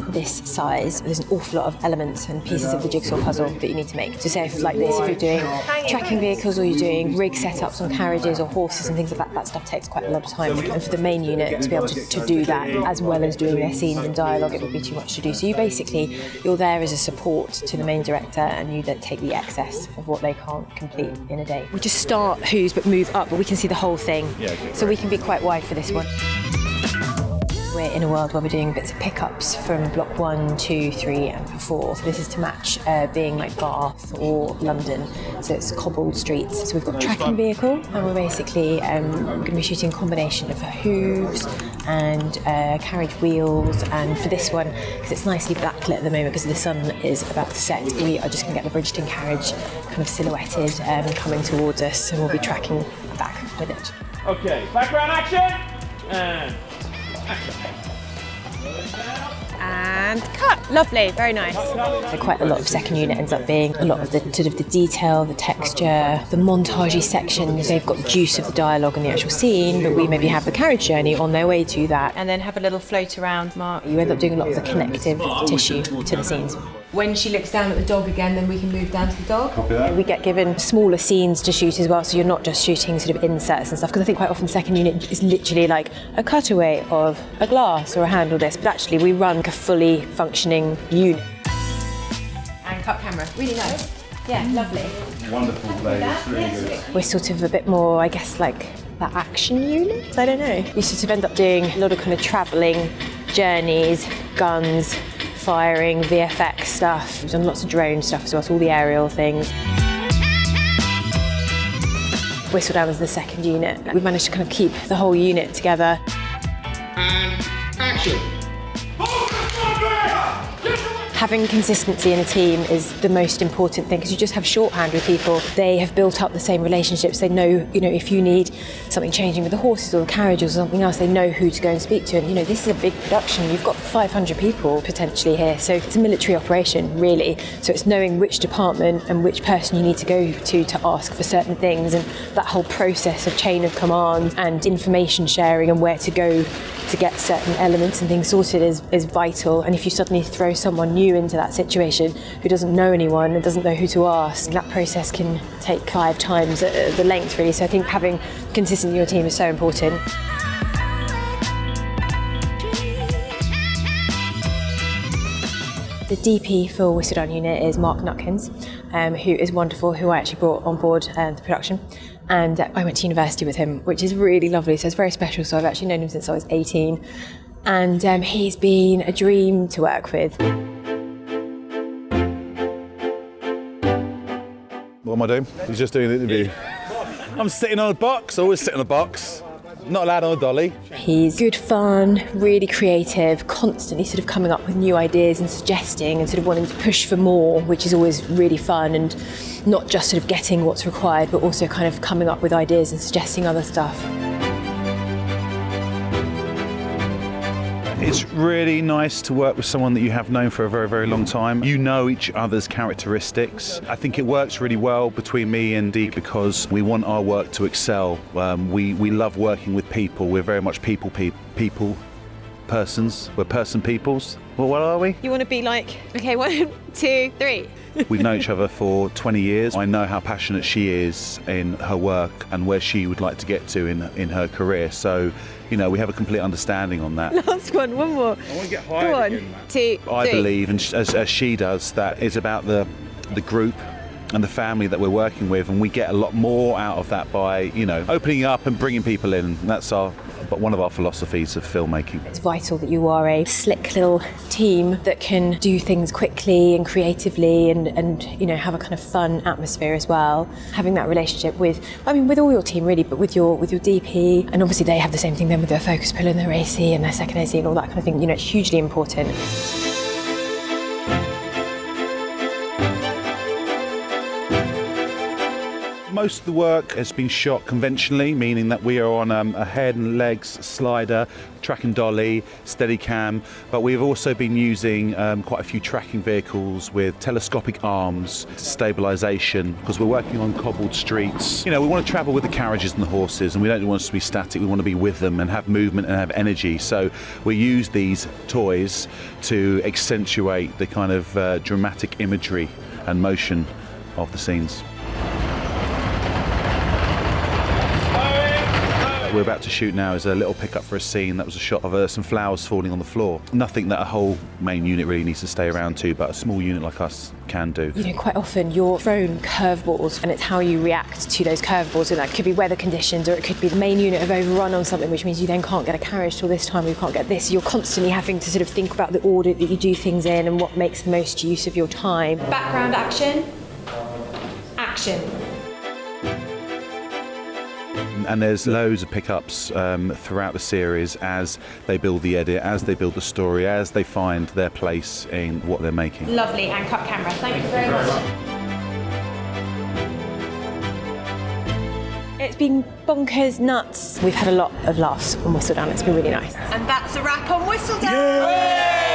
this size, there's an awful lot of elements and pieces of the jigsaw puzzle that you need to make. So say if like this, if you're doing tracking vehicles or you're doing rig setups on carriages or horses and things like that, that stuff takes quite a lot of time. And for the main unit to be able to do that, as well as doing their scenes and dialogue, it would be too much to do. So you're there as a support to the main director, and you then take the excess of what they can't complete in a day. We just start Who's but move up, but we can see the whole thing. So we can be quite wide for this one. We're in a world where we're doing bits of pickups from block 1, 2, 3 and 4. So this is to match being like Bath or London. So it's cobbled streets. So we've got a tracking vehicle, and we're basically going to be shooting a combination of hooves and carriage wheels. And for this one, because it's nicely backlit at the moment because the sun is about to set, we are just going to get the Bridgerton carriage kind of silhouetted coming towards us, and we'll be tracking back with it. Okay, background action and action. And cut. Lovely, very nice. So quite a lot of second unit ends up being a lot of the sort of the detail, the texture, the montagey sections. They've got the juice of the dialogue and the actual scene, but we maybe have the carriage journey on their way to that. And then have a little float around mark. You end up doing a lot of the connective tissue to the scenes. When she looks down at the dog again, then we can move down to the dog. We get given smaller scenes to shoot as well, so you're not just shooting sort of inserts and stuff, because I think quite often second unit is literally like a cutaway of a glass or a handle this, but actually we run like a fully functioning unit. And cut camera, really nice. Yeah, lovely. Wonderful, ladies, really good. We're sort of a bit more, I guess, like that action unit, I don't know. You sort of end up doing a lot of kind of travelling journeys, guns, firing, VFX stuff. We've done lots of drone stuff as well, so all the aerial things. Whistledown was the second unit. We managed to kind of keep the whole unit together. And action! Having consistency in a team is the most important thing, because you just have shorthand with people. They have built up the same relationships. They know, if you need something changing with the horses or the carriage or something else, they know who to go and speak to. And, this is a big production. You've got 500 people potentially here. So it's a military operation, really. So it's knowing which department and which person you need to go to ask for certain things. And that whole process of chain of command and information sharing and where to go to get certain elements and things sorted is vital. And if you suddenly throw someone new into that situation who doesn't know anyone and doesn't know who to ask, that process can take 5 times the length, really. So I think having consistency in your team is so important. The DP for Whistledown unit is Mark Nutkins, who is wonderful, who I actually brought on board the production. And I went to university with him, which is really lovely, so it's very special. So I've actually known him since I was 18. And he's been a dream to work with. What am I doing? He's just doing the interview. I'm sitting on a box, I always sit on a box. Not allowed on a dolly. He's good fun, really creative, constantly sort of coming up with new ideas and suggesting and sort of wanting to push for more, which is always really fun, and not just sort of getting what's required, but also kind of coming up with ideas and suggesting other stuff. It's really nice to work with someone that you have known for a very, very long time. You know each other's characteristics. I think it works really well between me and Dee because we want our work to excel. We love working with people. We're very much people persons. We're person peoples. Well, what are we? You want to be like, okay, 1, 2, 3. We've known each other for 20 years. I know how passionate she is in her work and where she would like to get to in her career. So, we have a complete understanding on that. Last one more. I want to get hired. Go on, again, man. 2, 3. I believe, and as she does, that it's about the group and the family that we're working with, and we get a lot more out of that by, opening up and bringing people in. That's one of our philosophies of filmmaking. It's vital that you are a slick little team that can do things quickly and creatively and have a kind of fun atmosphere as well. Having that relationship with all your team really, but with your DP, and obviously they have the same thing then with their focus puller and their AC and their second AC and all that kind of thing. It's hugely important. Most of the work has been shot conventionally, meaning that we are on a head and legs slider, track and dolly, steady cam, but we've also been using quite a few tracking vehicles with telescopic arms, stabilisation, because we're working on cobbled streets. You know, we want to travel with the carriages and the horses, and we don't want us to be static, we want to be with them and have movement and have energy. So we use these toys to accentuate the kind of dramatic imagery and motion of the scenes. We're about to shoot now is a little pickup for a scene that was a shot of some flowers falling on the floor. Nothing that a whole main unit really needs to stay around to, but a small unit like us can do. You know, quite often you're thrown curveballs and it's how you react to those curveballs, and that could be weather conditions, or it could be the main unit have overrun on something, which means you then can't get a carriage till this time, or you can't get this. You're constantly having to sort of think about the order that you do things in and what makes the most use of your time. Background action. Action. And there's loads of pickups throughout the series as they build the edit, as they build the story, as they find their place in what they're making. Lovely, and cut camera. Thank you very much. It's been bonkers nuts. We've had a lot of laughs on Whistledown. It's been really nice. And that's a wrap on Whistledown. Yeah!